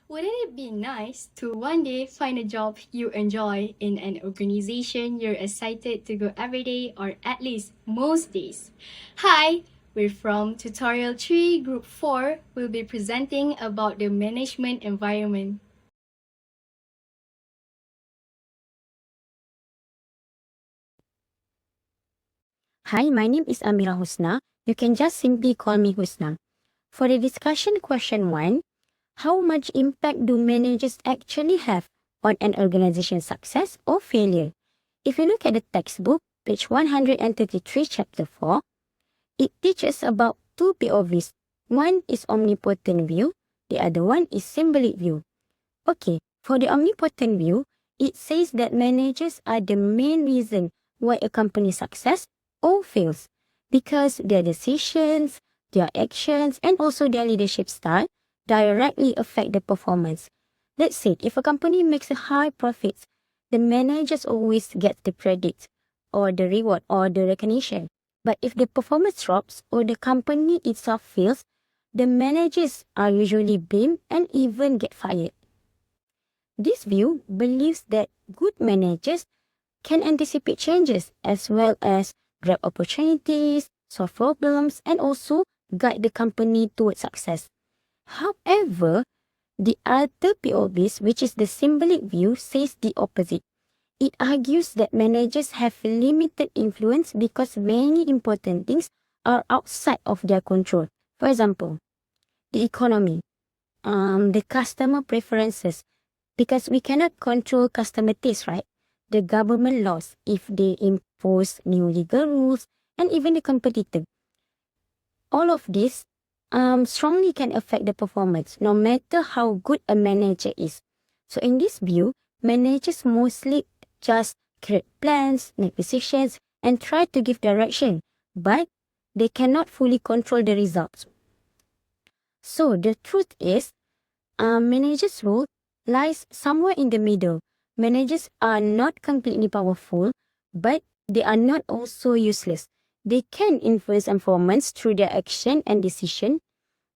Wouldn't it be nice to one day find a job you enjoy in an organization you're excited to go every day or at least most days? Hi, we're from Tutorial 3 Group 4. We'll be presenting about the management environment. Hi, my name is Amira Husna. You can just simply call me Husna. For the discussion question 1, how much impact do managers actually have on an organization's success or failure? If you look at the textbook, page 133, chapter 4, it teaches about two POVs. One is omnipotent view, the other one is symbolic view. Okay, for the omnipotent view, it says that managers are the main reason why a company success or fails because their decisions, their actions, and also their leadership style directly affect the performance. Let's say if a company makes a high profits, the managers always get the credit or the reward or the recognition. But if the performance drops or the company itself fails, the managers are usually blamed and even get fired. This view believes that good managers can anticipate changes as well as grab opportunities, solve problems, and also guide the company towards success. However, the other POVs, which is the symbolic view, says the opposite. It argues that managers have limited influence because many important things are outside of their control. For example, the economy, the customer preferences, because we cannot control customer taste, right? The government laws, if they impose new legal rules, and even the competitor. All of this strongly can affect the performance, no matter how good a manager is. So in this view, managers mostly just create plans, make decisions, and try to give direction, but they cannot fully control the results. So the truth is, managers' role lies somewhere in the middle. Managers are not completely powerful, but they are not also useless. They can influence performance through their action and decision,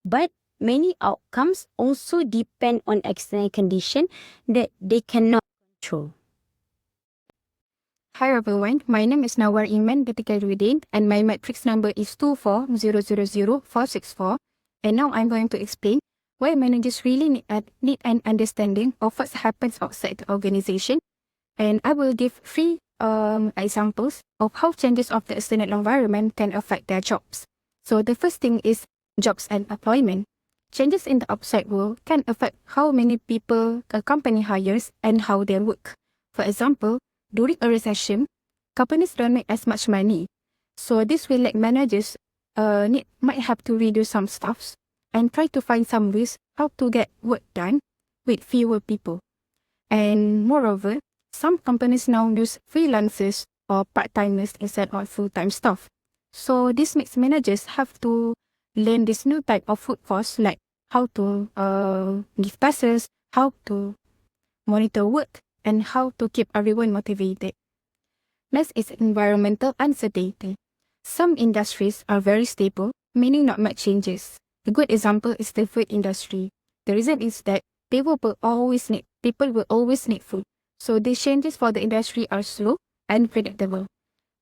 but many outcomes also depend on external conditions that they cannot control. Hi everyone, my name is Nawar Iman Betikarudin and my matrix number is 240000464. And now I'm going to explain why managers really need an understanding of what happens outside the organization. And I will give three examples of how changes of the external environment can affect their jobs. So the first thing is jobs and employment. Changes in the outside world can affect how many people a company hires and how they work. For example, during a recession, companies don't make as much money. So this will let managers might have to reduce some stuffs and try to find some ways how to get work done with fewer people. And moreover, some companies now use freelancers or part-timers instead of full-time staff. So this makes managers have to learn this new type of workforce, like how to give tasks, how to monitor work, and how to keep everyone motivated. Next is environmental uncertainty. Some industries are very stable, meaning not much changes. A good example is the food industry. The reason is that people will always need food. So the changes for the industry are slow and predictable.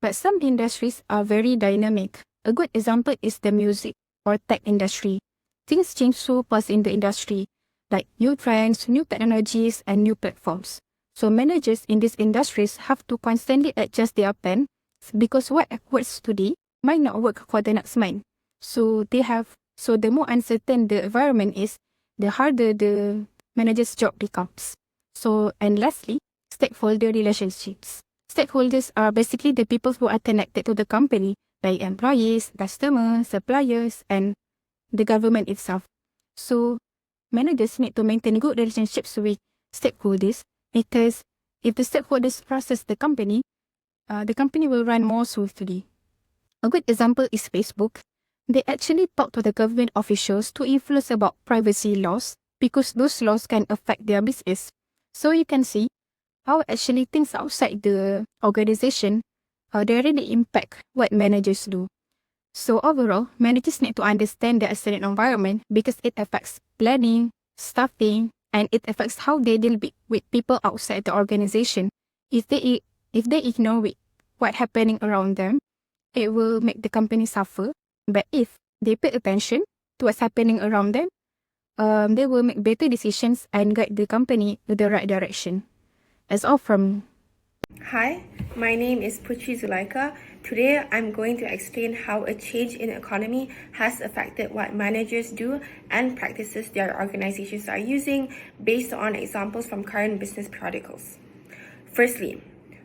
But some industries are very dynamic. A good example is the music or tech industry. Things change so fast in the industry, like new trends, new technologies, and new platforms. So managers in these industries have to constantly adjust their plan because what works today might not work for the next month. So the more uncertain the environment is, the harder the manager's job becomes. And lastly, stakeholder relationships. Stakeholders are basically the people who are connected to the company, like employees, customers, suppliers, and the government itself. So managers need to maintain good relationships with stakeholders because if the stakeholders trust the company will run more smoothly. A good example is Facebook. They actually talk to the government officials to influence about privacy laws because those laws can affect their business. So you can see how actually things outside the organization they really impact what managers do. So overall, managers need to understand the external environment because it affects planning, staffing, and it affects how they deal with people outside the organization. If they ignore what happening around them, it will make the company suffer. But if they pay attention to what's happening around them, they will make better decisions and guide the company to the right direction. That's all from. Hi, my name is Puchi Zulaika. Today I'm going to explain how a change in the economy has affected what managers do and practices their organizations are using based on examples from current business periodicals. Firstly,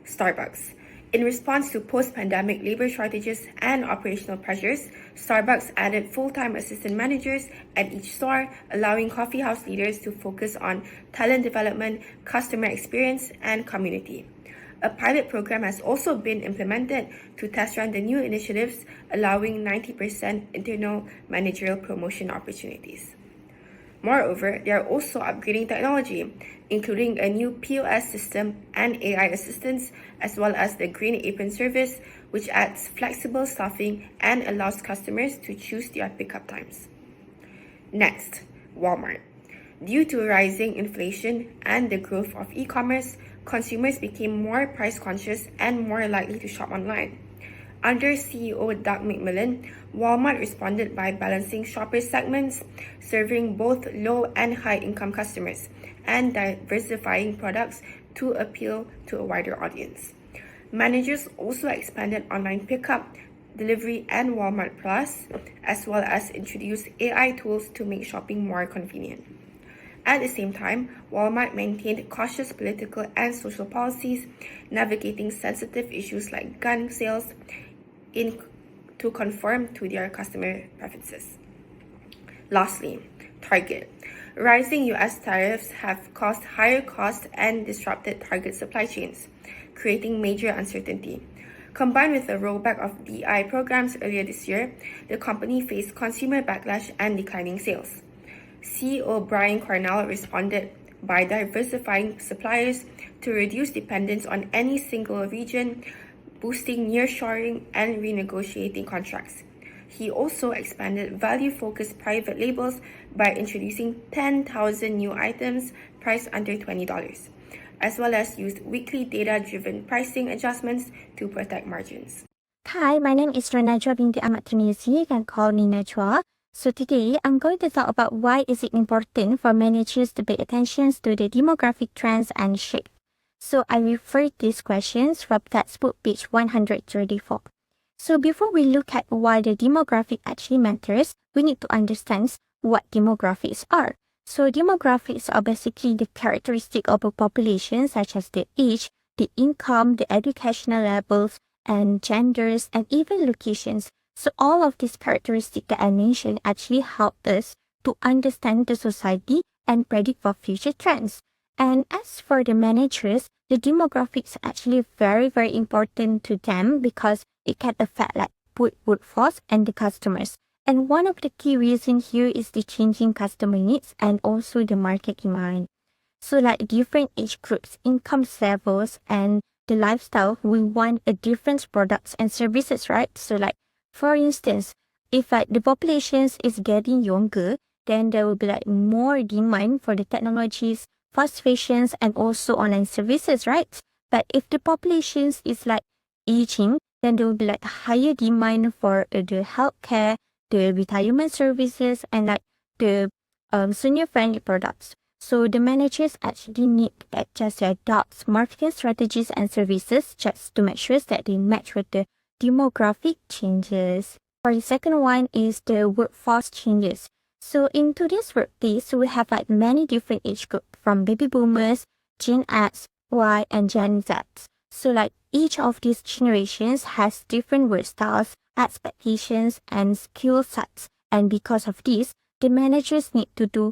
Starbucks. In response to post-pandemic labor shortages and operational pressures, Starbucks added full-time assistant managers at each store, allowing coffeehouse leaders to focus on talent development, customer experience, and community. A pilot program has also been implemented to test run the new initiatives, allowing 90% internal managerial promotion opportunities. Moreover, they are also upgrading technology, including a new POS system and AI assistants, as well as the Green Apron service, which adds flexible staffing and allows customers to choose their pickup times. Next, Walmart. Due to rising inflation and the growth of e-commerce, consumers became more price-conscious and more likely to shop online. Under CEO Doug McMillon, Walmart responded by balancing shopper segments, serving both low and high-income customers, and diversifying products to appeal to a wider audience. Managers also expanded online pickup, delivery, and Walmart Plus, as well as introduced AI tools to make shopping more convenient. At the same time, Walmart maintained cautious political and social policies, navigating sensitive issues like gun sales to conform to their customer preferences. Lastly, Target. Rising US tariffs have caused higher costs and disrupted Target supply chains, creating major uncertainty. Combined with the rollback of DI programs earlier this year, the company faced consumer backlash and declining sales. CEO Brian Cornell responded by diversifying suppliers to reduce dependence on any single region, boosting nearshoring and renegotiating contracts. He also expanded value-focused private labels by introducing 10,000 new items priced under $20, as well as used weekly data-driven pricing adjustments to protect margins. Hi, my name is Najwa binti Ahmad Tunisi. You can call me Najwa. So today, I'm going to talk about why is it important for managers to pay attention to the demographic trends and shift. So I referred these questions from textbook page 134. So before we look at why the demographic actually matters, we need to understand what demographics are. So demographics are basically the characteristic of a population such as the age, the income, the educational levels, and genders, and even locations. So all of these characteristics that I mentioned actually help us to understand the society and predict for future trends. And as for the managers, the demographics are actually very, very important to them because it can affect like workforce and the customers. And one of the key reasons here is the changing customer needs and also the market demand. So like different age groups, income levels, and the lifestyle, we want a different products and services, right? So like, for instance, if like the population is getting younger, then there will be like more demand for the technologies, fast fashions, and also online services, right? But if the population is like aging, then there will be like higher demand for the healthcare, the retirement services, and like the senior-friendly products. So the managers actually need to adjust their adopt marketing strategies and services just to make sure that they match with the demographic changes. For the second one is the workforce changes. So in today's workplace, we have like many different age groups from baby boomers, Gen X, Y, and Gen Z. So like each of these generations has different work styles, expectations, and skill sets. And because of this, the managers need to do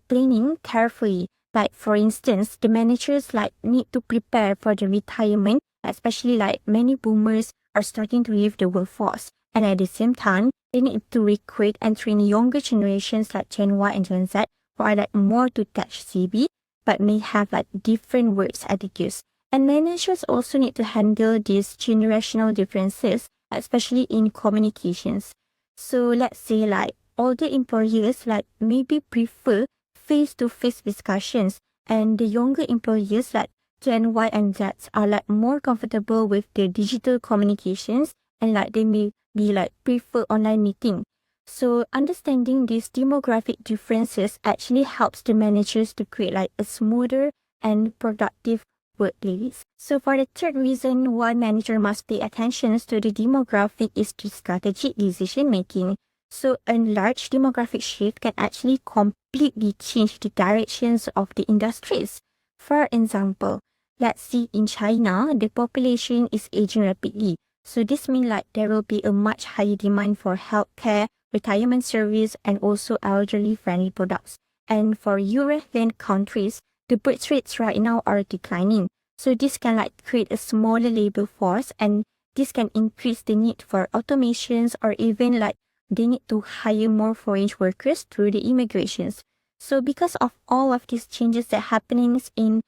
planning carefully. Like for instance, the managers like need to prepare for the retirement, especially like many boomers are starting to leave the workforce. And at the same time, they need to recruit and train younger generations like Gen Y and Gen Z who are like more to touch CB, but may have like different work attitudes. And managers also need to handle these generational differences, especially in communications. So let's say like older employers like maybe prefer face-to-face discussions, and the younger employees like Gen Y and Z are like more comfortable with the digital communications, and like they may be like prefer online meeting. So understanding these demographic differences actually helps the managers to create like a smoother and productive workplace. So for the third reason why manager must pay attention to the demographic is to strategic decision making. So a large demographic shift can actually completely change the directions of the industries. For example, let's see in China, the population is aging rapidly. So this means like there will be a much higher demand for healthcare, retirement service, and also elderly-friendly products. And for European countries, the birth rates right now are declining. So this can like create a smaller labor force, and this can increase the need for automations, or even like they need to hire more foreign workers through the immigrations. So because of all of these changes that happenings in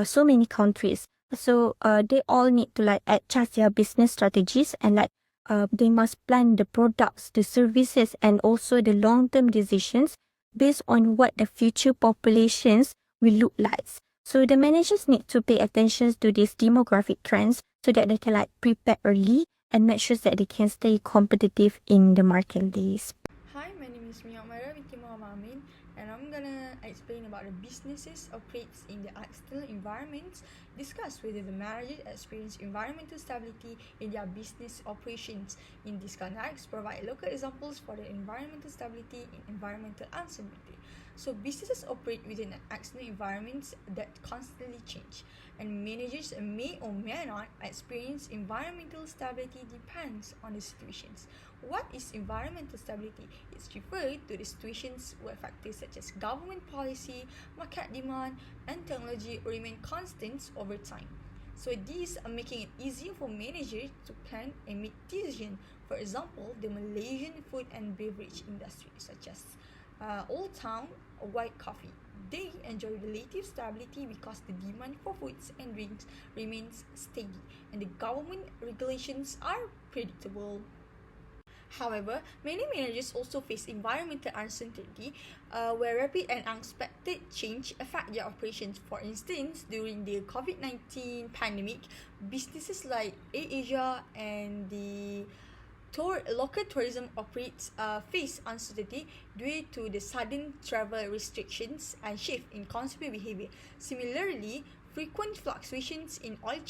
so many countries, so they all need to like adjust their business strategies, and like they must plan the products, the services, and also the long-term decisions based on what the future populations will look like. So the managers need to pay attention to these demographic trends so that they can like prepare early and make sure that they can stay competitive in the marketplace. Hi, my name is Mia Umaira binti Muhammad Amin, and I'm gonna explain about the businesses operates in the external environments, discuss whether the managers experience environmental stability in their business operations. In this context, provide local examples for the environmental stability and environmental uncertainty. So businesses operate within an external environments that constantly change, and managers may or may not experience environmental stability depends on the situations. What is environmental stability? It's referred to the situations where factors such as government policy, market demand, and technology remain constants over time. So these are making it easier for managers to plan and make decisions. For example, the Malaysian food and beverage industry, such as Old Town White Coffee. They enjoy relative stability because the demand for foods and drinks remains steady, and the government regulations are predictable. However, many managers also face environmental uncertainty, where rapid and unexpected change affect their operations. For instance, during the COVID-19 pandemic, businesses like AirAsia and the local tourism operates face uncertainty due to the sudden travel restrictions and shift in consumer behavior. Similarly, frequent fluctuations in oil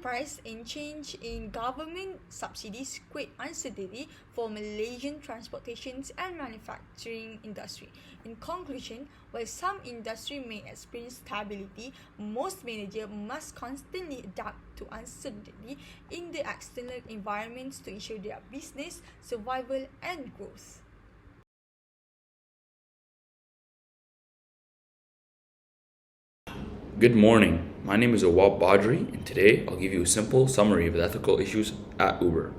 price and change in government subsidies create uncertainty for Malaysian transportations and manufacturing industry. In conclusion, while some industry may experience stability, most managers must constantly adapt to uncertainty in the external environments to ensure their business survival and growth. Good morning, my name is Awab Badri, and today I'll give you a simple summary of the ethical issues at Uber.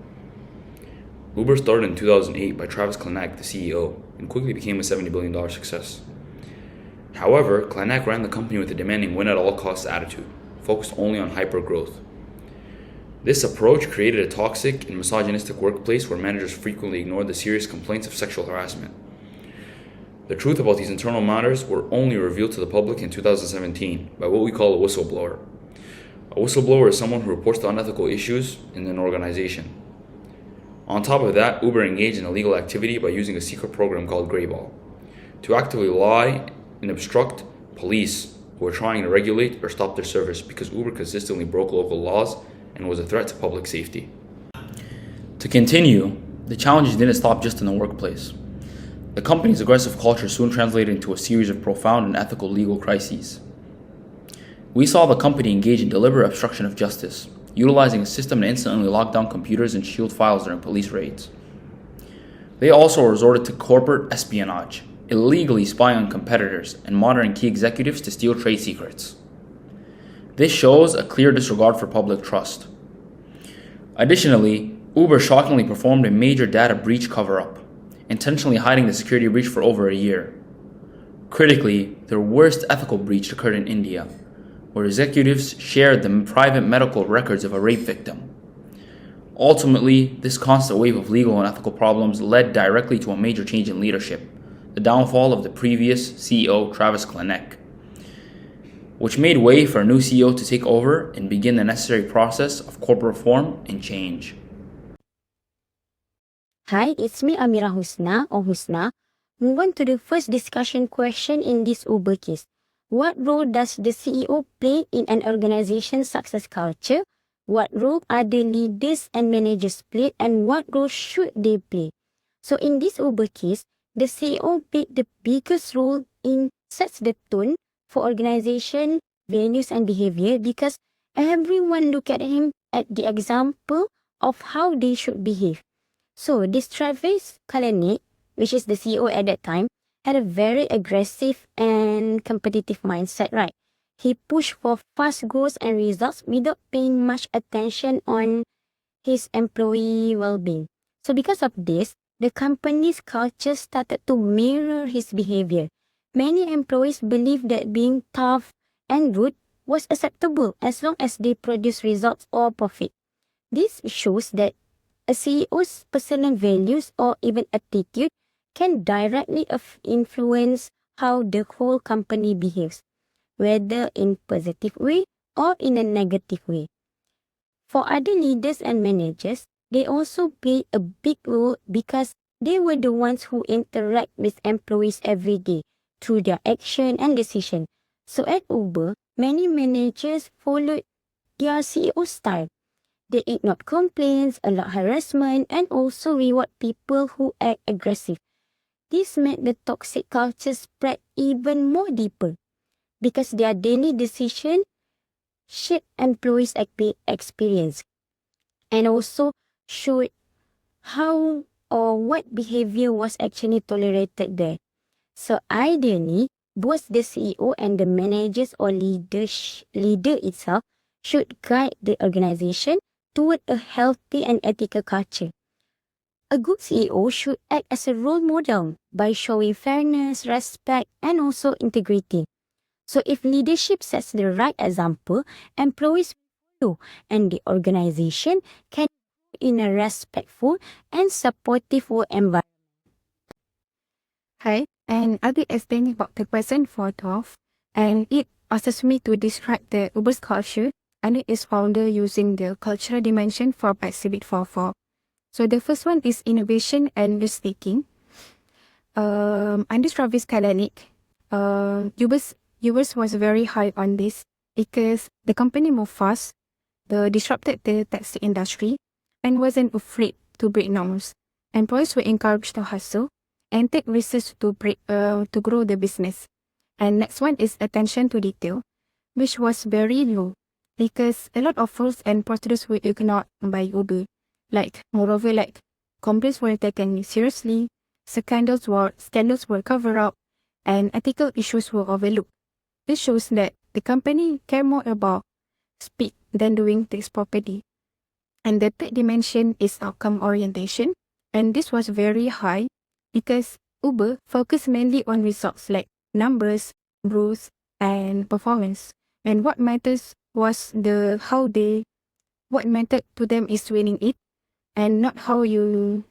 Uber started in 2008 by Travis Kalanick, the CEO, and quickly became a $70 billion success. However, Kalanick ran the company with a demanding win-at-all-costs attitude, focused only on hyper-growth. This approach created a toxic and misogynistic workplace where managers frequently ignored the serious complaints of sexual harassment. The truth about these internal matters were only revealed to the public in 2017 by what we call a whistleblower. A whistleblower is someone who reports to unethical issues in an organization. On top of that, Uber engaged in illegal activity by using a secret program called Greyball to actively lie and obstruct police who were trying to regulate or stop their service because Uber consistently broke local laws and was a threat to public safety. To continue, the challenges didn't stop just in the workplace. The company's aggressive culture soon translated into a series of profound and ethical legal crises. We saw the company engage in deliberate obstruction of justice, utilizing a system to instantly lock down computers and shield files during police raids. They also resorted to corporate espionage, illegally spying on competitors and monitoring key executives to steal trade secrets. This shows a clear disregard for public trust. Additionally, Uber shockingly performed a major data breach cover-up, intentionally hiding the security breach for over a year. Critically, their worst ethical breach occurred in India, where executives shared the private medical records of a rape victim. Ultimately, this constant wave of legal and ethical problems led directly to a major change in leadership, the downfall of the previous CEO, Travis Kalanick, which made way for a new CEO to take over and begin the necessary process of corporate reform and change. Hi, it's me Amira Husna or Husna. Move on to the first discussion question in this Uber case. What role does the CEO play in an organization's success culture? What role are the leaders and managers play, and what role should they play? So in this Uber case, the CEO played the biggest role in sets the tone for organization, values and behavior because everyone look at him at the example of how they should behave. So this Travis Kalanick, which is the CEO at that time, had a very aggressive and competitive mindset, right? He pushed for fast growth and results without paying much attention on his employee well-being. So because of this, the company's culture started to mirror his behavior. Many employees believed that being tough and rude was acceptable as long as they produce results or profit. This shows that a CEO's personal values or even attitude can directly influence how the whole company behaves, whether in positive way or in a negative way. For other leaders and managers, they also play a big role because they were the ones who interact with employees every day through their action and decision. So at Uber, many managers followed their CEO style. They ignored complaints, allowed harassment, and also reward people who act aggressive. This made the toxic culture spread even more deeper because their daily decision shape employees' experience and also showed how or what behavior was actually tolerated there. So ideally, both the CEO and the managers or leader itself should guide the organization toward a healthy and ethical culture. A good CEO should act as a role model by showing fairness, respect, and also integrity. So if leadership sets the right example, employees will follow, and the organization can grow in a respectful and supportive work environment. Hi, and I'll be explaining about the question for 12, and it asks me to describe the Uber's culture, and it is founder using the cultural dimension for by CIB1001. So the first one is innovation and risk-taking. Under Travis Kalanick, Uber's was very high on this because the company moved fast, disrupted the taxi industry, and wasn't afraid to break norms. Employees were encouraged to hustle and take risks to grow the business. And next one is attention to detail, which was very low because a lot of rules and procedures were ignored by Uber. Moreover, complaints were taken seriously, scandals were covered up, and ethical issues were overlooked. This shows that the company cared more about speed than doing things properly. And the third dimension is outcome orientation, and this was very high because Uber focused mainly on results like numbers, growth, and performance. And what matters was what mattered to them is winning it and not how you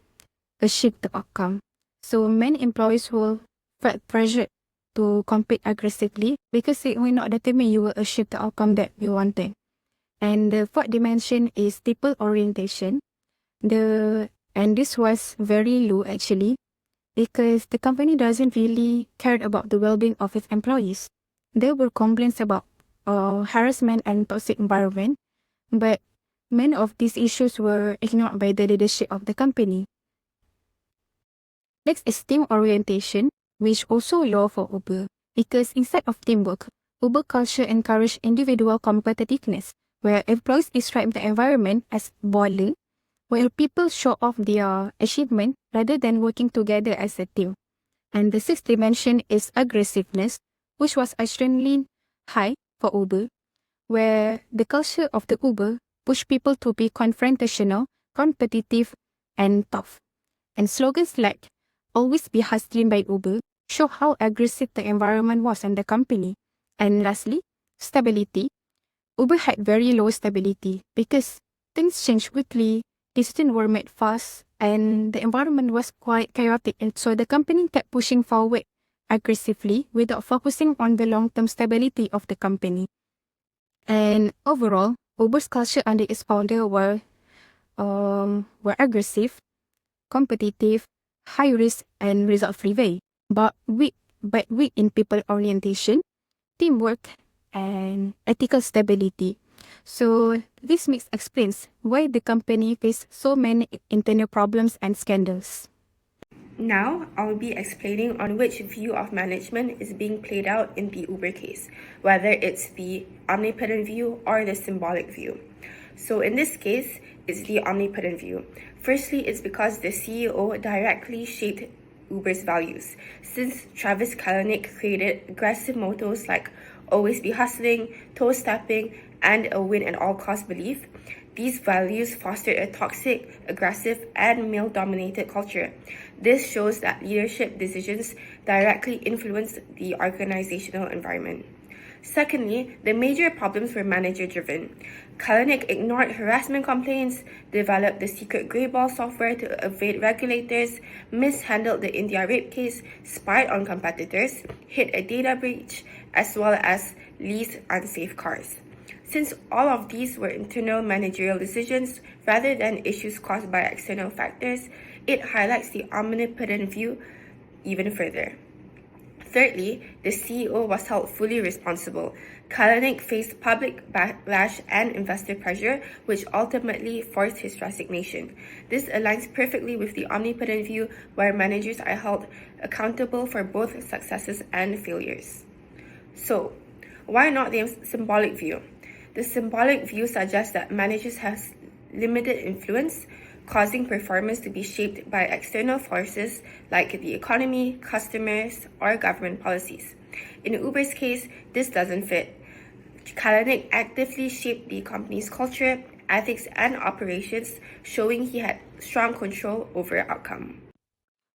achieve the outcome. So many employees will felt pressured to compete aggressively because it will not determine you will achieve the outcome that you wanted. And the fourth dimension is people orientation. And this was very low actually because the company doesn't really care about the well-being of its employees. There were complaints about harassment and toxic environment, but many of these issues were ignored by the leadership of the company. Next is team orientation, which also low for Uber because instead of teamwork, Uber culture encouraged individual competitiveness, where employees describe the environment as boiling, where people show off their achievement rather than working together as a team. And the sixth dimension is aggressiveness, which was extremely high for Uber, where the culture of the Uber pushed people to be confrontational, competitive, and tough. And slogans like "Always be hustling" by Uber show how aggressive the environment was in the company. And lastly, stability. Uber had very low stability because things changed quickly decisions were made fast, and the environment was quite chaotic. And so the company kept pushing forward aggressively without focusing on the long-term stability of the company. And overall, Uber's culture under its founder were aggressive, competitive, high risk, and result-driven, but weak in people orientation, teamwork, and ethical stability. So this mix explains why the company faced so many internal problems and scandals. Now, I'll be explaining on which view of management is being played out in the Uber case, whether it's the omnipotent view or the symbolic view. So in this case, it's the omnipotent view. Firstly, it's because the CEO directly shaped Uber's values. Since Travis Kalanick created aggressive mottos like always be hustling, toe-stepping, and a win-at-all-cost belief, these values fostered a toxic, aggressive, and male-dominated culture. This shows that leadership decisions directly influence the organizational environment. Secondly, the major problems were manager-driven. Kalanick ignored harassment complaints, developed the secret greyball software to evade regulators, mishandled the India rape case, spied on competitors, hid a data breach, as well as leased unsafe cars. Since all of these were internal managerial decisions rather than issues caused by external factors, it highlights the omnipotent view even further. Thirdly, the CEO was held fully responsible. Kalanick faced public backlash and investor pressure, which ultimately forced his resignation. This aligns perfectly with the omnipotent view, where managers are held accountable for both successes and failures. So, why not the symbolic view? The symbolic view suggests that managers have limited influence, causing performance to be shaped by external forces like the economy, customers, or government policies. In Uber's case, this doesn't fit. Kalanick actively shaped the company's culture, ethics, and operations, showing he had strong control over outcome.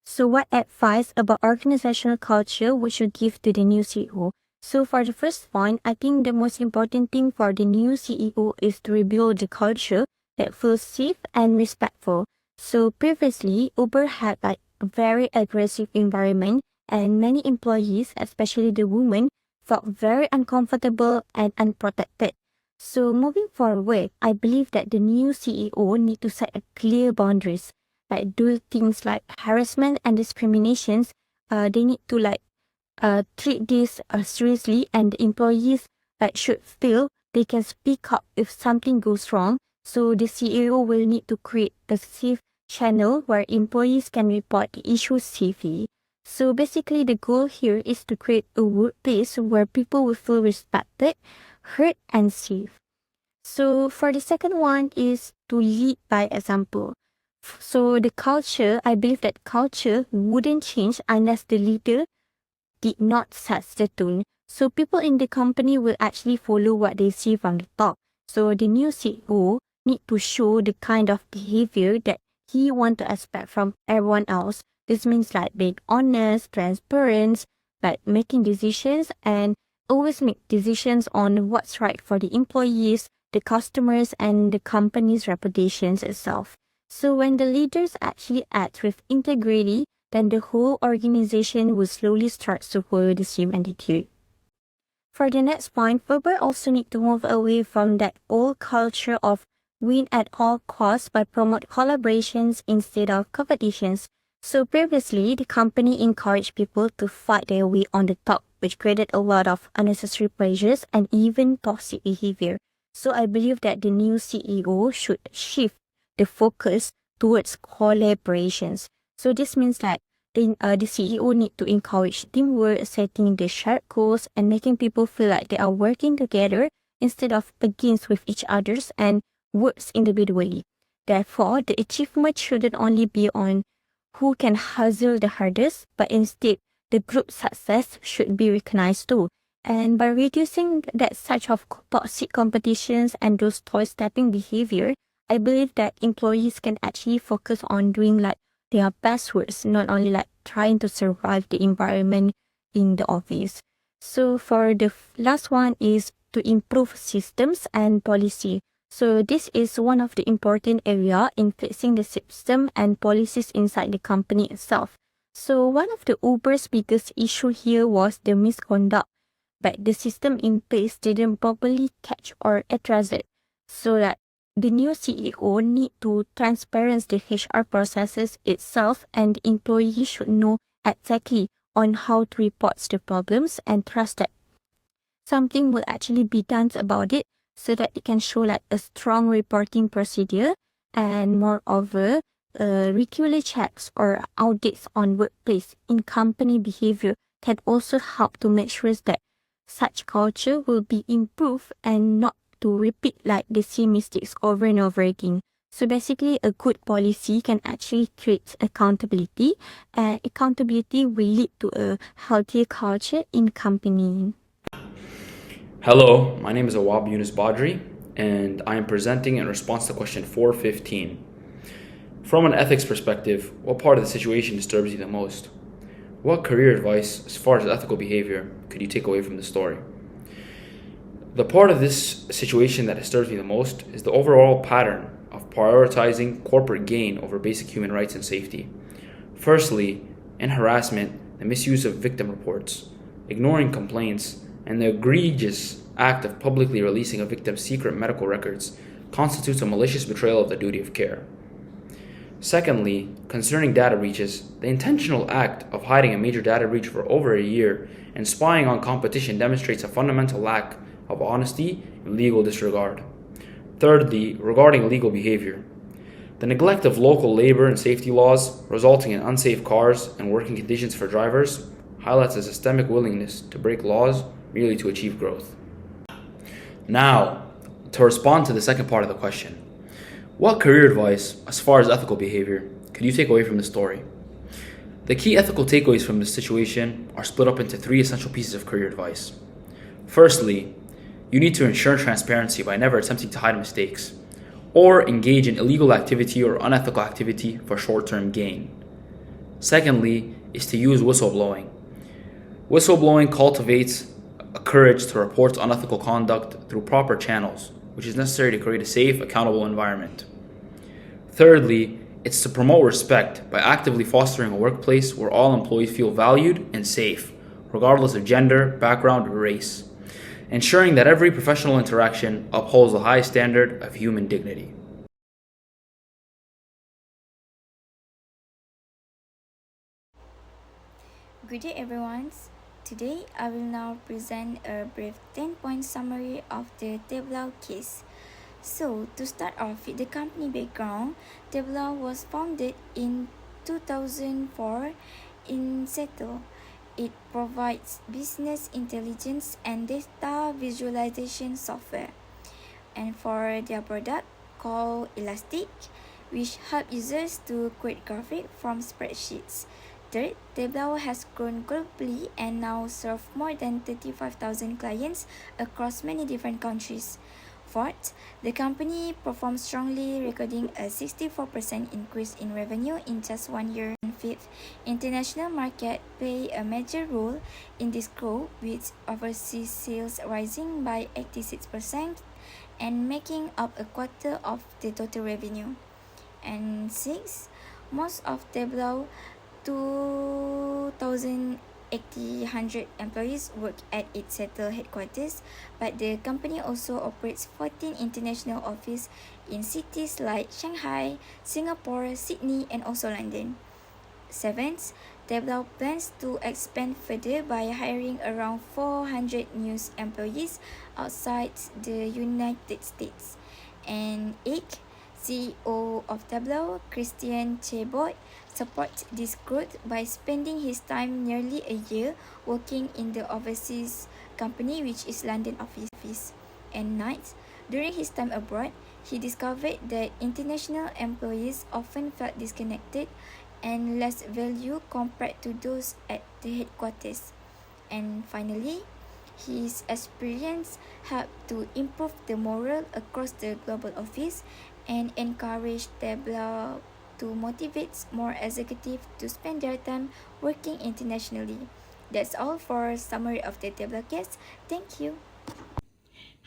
So what advice about organizational culture would you give to the new CEO? So for the first point, I think the most important thing for the new CEO is to rebuild the culture that feels safe and respectful. So previously, Uber had like a very aggressive environment, and many employees, especially the women, felt very uncomfortable and unprotected. So moving forward, I believe that the new CEO need to set a clear boundaries, like do things like harassment and discriminations. They need to treat this seriously, and the employees should feel they can speak up if something goes wrong. So the CEO will need to create a safe channel where employees can report the issues safely. So basically, the goal here is to create a workplace where people will feel respected, heard, and safe. So for the second one is to lead by example. So the culture, I believe that culture wouldn't change unless the leader did not set the tone. So people in the company will actually follow what they see from the top. So the new CEO need to show the kind of behavior that he want to expect from everyone else. This means like being honest, transparent, like making decisions, and always make decisions on what's right for the employees, the customers, and the company's reputations itself. So when the leaders actually act with integrity, then the whole organization will slowly start to follow the same attitude. For the next point, Uber also need to move away from that old culture of win at all costs by promote collaborations instead of competitions. So previously, the company encouraged people to fight their way on the top, which created a lot of unnecessary pressures and even toxic behavior. So I believe that the new CEO should shift the focus towards collaborations. So this means that the CEO need to encourage teamwork, setting the shared goals, and making people feel like they are working together instead of against with each others and works individually. Therefore, the achievement shouldn't only be on who can hustle the hardest, but instead the group success should be recognized too. And by reducing that such of toxic competitions and those toe-stepping behavior, I believe that employees can actually focus on doing like their best works, not only like trying to survive the environment in the office. So for the last one is to improve systems and policy. So this is one of the important area in fixing the system and policies inside the company itself. So one of the Uber's biggest issue here was the misconduct, but the system in place didn't properly catch or address it. So that the new CEO need to transparent the HR processes itself, and employees should know exactly on how to report the problems and trust that something will actually be done about it, so that it can show like a strong reporting procedure, and moreover, regular checks or audits on workplace in company behavior can also help to make sure that such culture will be improved and not to repeat like the same mistakes over and over again. So basically, a good policy can actually create accountability, and accountability will lead to a healthier culture in company. Hello, my name is Awab Yunus Badri, and I am presenting in response to question 415. From an ethics perspective, what part of the situation disturbs you the most? What career advice, as far as ethical behavior, could you take away from the story? The part of this situation that disturbs me the most is the overall pattern of prioritizing corporate gain over basic human rights and safety. Firstly, in harassment, the misuse of victim reports, ignoring complaints, and the egregious act of publicly releasing a victim's secret medical records constitutes a malicious betrayal of the duty of care. Secondly, concerning data breaches, the intentional act of hiding a major data breach for over a year and spying on competition demonstrates a fundamental lack of honesty and legal disregard. Thirdly, regarding illegal behavior, the neglect of local labor and safety laws, resulting in unsafe cars and working conditions for drivers, highlights a systemic willingness to break laws merely to achieve growth. Now, to respond to the second part of the question, what career advice, as far as ethical behavior, could you take away from the story? The key ethical takeaways from this situation are split up into 3 essential pieces of career advice. Firstly, you need to ensure transparency by never attempting to hide mistakes or engage in illegal activity or unethical activity for short-term gain. Secondly, is to use whistleblowing. Whistleblowing cultivates a courage to report unethical conduct through proper channels, which is necessary to create a safe, accountable environment. Thirdly, it's to promote respect by actively fostering a workplace where all employees feel valued and safe, regardless of gender, background, or race, ensuring that every professional interaction upholds the highest standard of human dignity. Good day everyone. Today I will now present a brief 10-point summary of the Teblao case. So to start off with the company background, Teblao was founded in 2004 in Seattle. It provides business intelligence and data visualization software. And for their product called Elastic, which help users to create graphics from spreadsheets. Third, Teblao has grown globally and now serve more than 35,000 clients across many different countries. Fourth, the company performed strongly, recording a 64% increase in revenue in just 1 year. And fifth, international market play a major role in this growth, with overseas sales rising by 86% and making up a quarter of the total revenue. And sixth, most of Teblao 2,800 employees work at its Seattle headquarters, but the company also operates 14 international offices in cities like Shanghai, Singapore, Sydney, and also London. Seventh, Teblao plans to expand further by hiring around 400 new employees outside the United States. And eighth, CEO of Teblao, Christian Cheboy, supports this growth by spending his time nearly a year working in the overseas company, which is London office. And ninth, during his time abroad, he discovered that international employees often felt disconnected and less value compared to those at the headquarters. And finally, his experience helped to improve the morale across the global office and encourage Teblao to motivate more executives to spend their time working internationally. That's all for summary of the Teblao case. Thank you.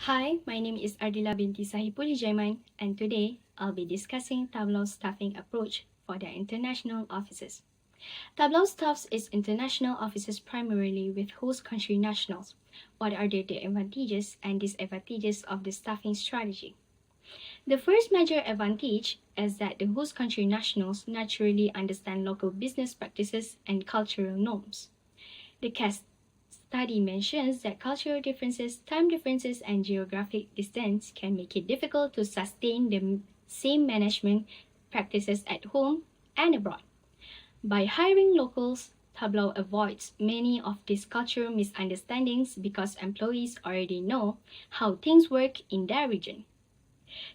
Hi, my name is Ardila binti Sahipul Hijaiman, and today I'll be discussing Tableau's staffing approach for their international offices. Tableau staffs its international offices primarily with host country nationals. What are the advantages and disadvantages of the staffing strategy? The first major advantage is that the host country nationals naturally understand local business practices and cultural norms. The case study mentions that cultural differences, time differences, and geographic distance can make it difficult to sustain the same management practices at home and abroad. By hiring locals, Tableau avoids many of these cultural misunderstandings because employees already know how things work in their region.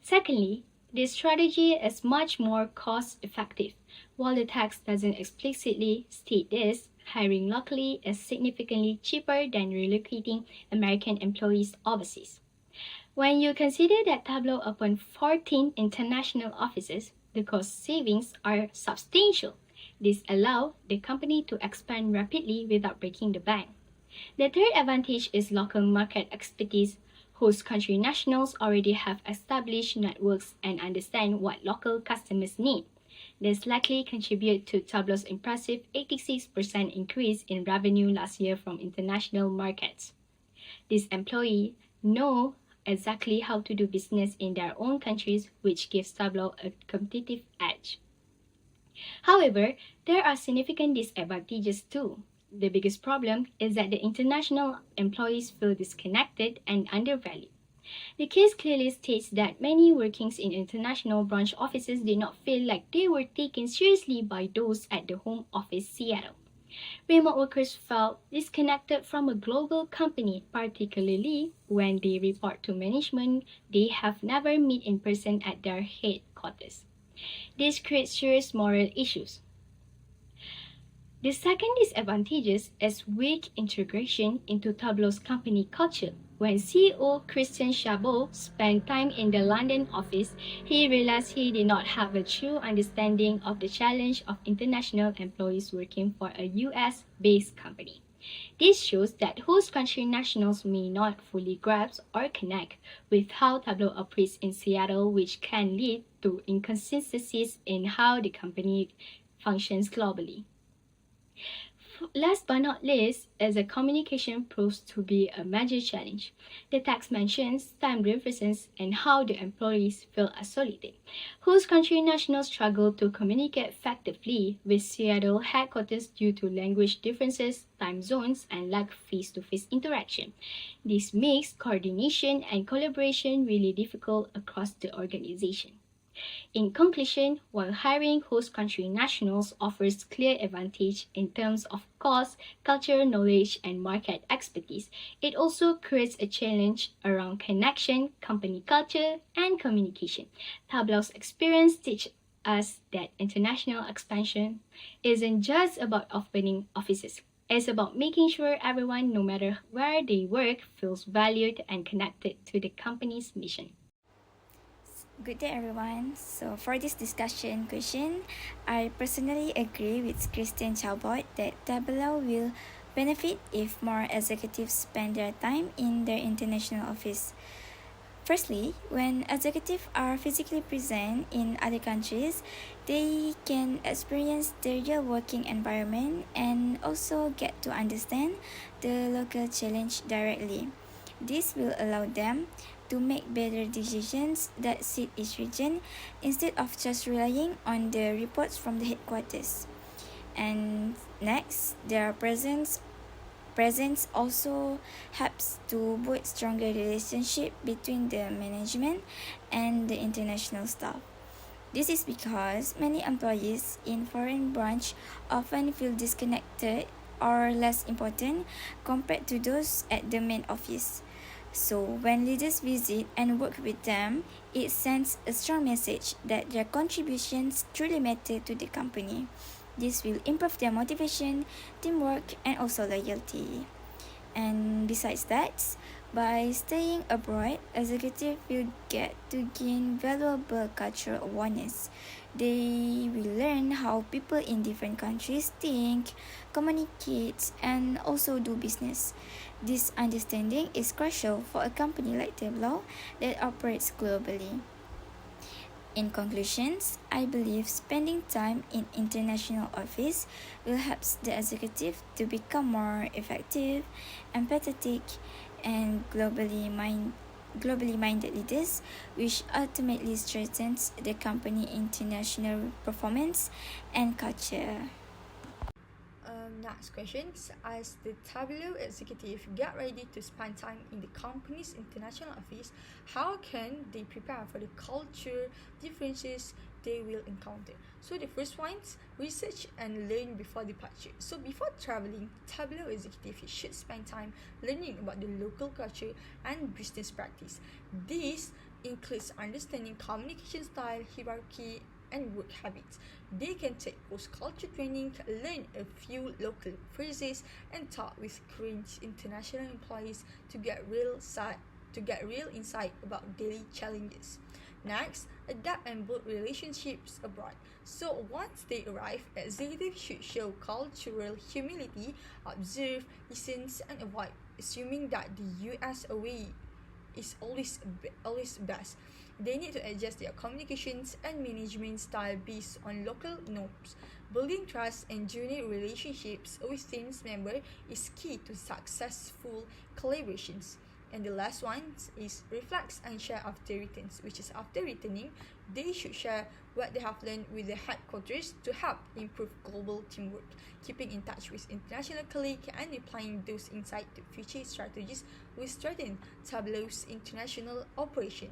Secondly, this strategy is much more cost effective. While the text doesn't explicitly state this, hiring locally is significantly cheaper than relocating American employees overseas. When you consider that Tableau opened 14 international offices, the cost savings are substantial. This allows the company to expand rapidly without breaking the bank. The third advantage is local market expertise. Host country nationals already have established networks and understand what local customers need. This likely contribute to Tableau's impressive 86% increase in revenue last year from international markets. These employees know exactly how to do business in their own countries, which gives Tableau a competitive edge. However, there are significant disadvantages too. The biggest problem is that the international employees feel disconnected and undervalued. The case clearly states that many workings in international branch offices did not feel like they were taken seriously by those at the home office Seattle. Remote workers felt disconnected from a global company, particularly when they report to management they have never met in person at their headquarters. This creates serious moral issues. The second disadvantage is weak integration into Tableau's company culture. When CEO Christian Chabot spent time in the London office, he realized he did not have a true understanding of the challenge of international employees working for a US-based company. This shows that host country nationals may not fully grasp or connect with how Tableau operates in Seattle, which can lead to inconsistencies in how the company functions globally. Last but not least, as a communication proves to be a major challenge. The text mentions time differences and how the employees feel isolated. Host country nationals struggle to communicate effectively with Seattle headquarters due to language differences, time zones, and lack of face-to-face interaction. This makes coordination and collaboration really difficult across the organization. In conclusion, while hiring host country nationals offers clear advantage in terms of cost, culture, knowledge, and market expertise, it also creates a challenge around connection, company culture, and communication. Tableau's experience teaches us that international expansion isn't just about opening offices. It's about making sure everyone, no matter where they work, feels valued and connected to the company's mission. Good day, everyone. So, for this discussion question, I personally agree with Christian Chabot that Tableau will benefit if more executives spend their time in their international office. Firstly, when executives are physically present in other countries, they can experience the real working environment and also get to understand the local challenge directly. This will allow them to make better decisions that suit each region instead of just relying on the reports from the headquarters. And next, their presence also helps to build stronger relationship between the management and the international staff. This is because many employees in foreign branch often feel disconnected or less important compared to those at the main office. So, when leaders visit and work with them, it sends a strong message that their contributions truly matter to the company. This will improve their motivation, teamwork, and also loyalty. And besides that, By staying abroad, executives will get to gain valuable cultural awareness. They will learn how people in different countries think, communicate, and also do business. This understanding is crucial for a company like Tableau that operates globally. In conclusions, I believe spending time in international office will help the executive to become more effective, empathetic, and globally minded leaders, which ultimately strengthens the company international performance and culture. Next questions. As the Tableau executive get ready to spend time in the company's international office, how can they prepare for the culture differences they will encounter? So the first one's research and learn before departure. So before traveling, Tableau executive should spend time learning about the local culture and business practice. This includes understanding communication style, hierarchy, and work habits. They can take post-culture training, learn a few local phrases, and talk with current international employees to get real insight about daily challenges. Next, adapt and build relationships abroad. So once they arrive, executives should show cultural humility, observe, listen, and avoid assuming that the US way is always best. They need to adjust their communications and management style based on local norms. Building trust and genuine relationships with team members is key to successful collaborations. And the last one is reflect and share after returns, which is after returning, they should share what they have learned with the headquarters to help improve global teamwork, keeping in touch with international colleagues and applying those insights to future strategies will strengthen Tableau's international operation.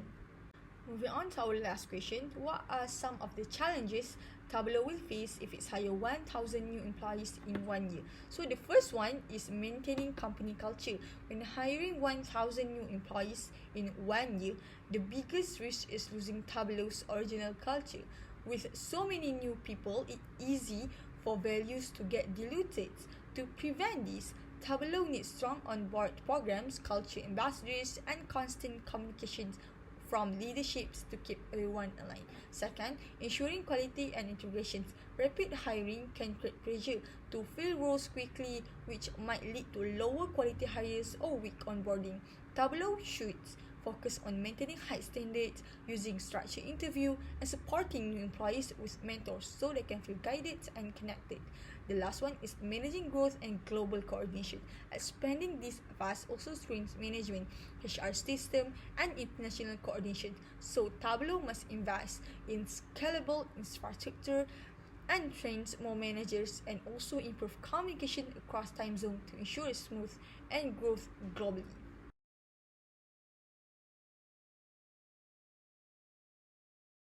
Moving on to our last question, what are some of the challenges Tableau will face if it's hire 1,000 new employees in 1 year? So the first one is maintaining company culture. When hiring 1,000 new employees in 1 year, the biggest risk is losing Tableau's original culture. With so many new people, it's easy for values to get diluted. To prevent this, Tableau needs strong onboard programs, culture ambassadors, and constant communications from leaderships to keep everyone aligned. Second, ensuring quality and integrations. Rapid hiring can create pressure to fill roles quickly, which might lead to lower quality hires or weak onboarding. Tableau should focus on maintaining high standards, using structured interview, and supporting new employees with mentors so they can feel guided and connected. The last one is managing growth and global coordination. Expanding this fast also strains management, HR system, and international coordination. So Tableau must invest in scalable infrastructure and trains more managers and also improve communication across time zones to ensure smooth and growth globally.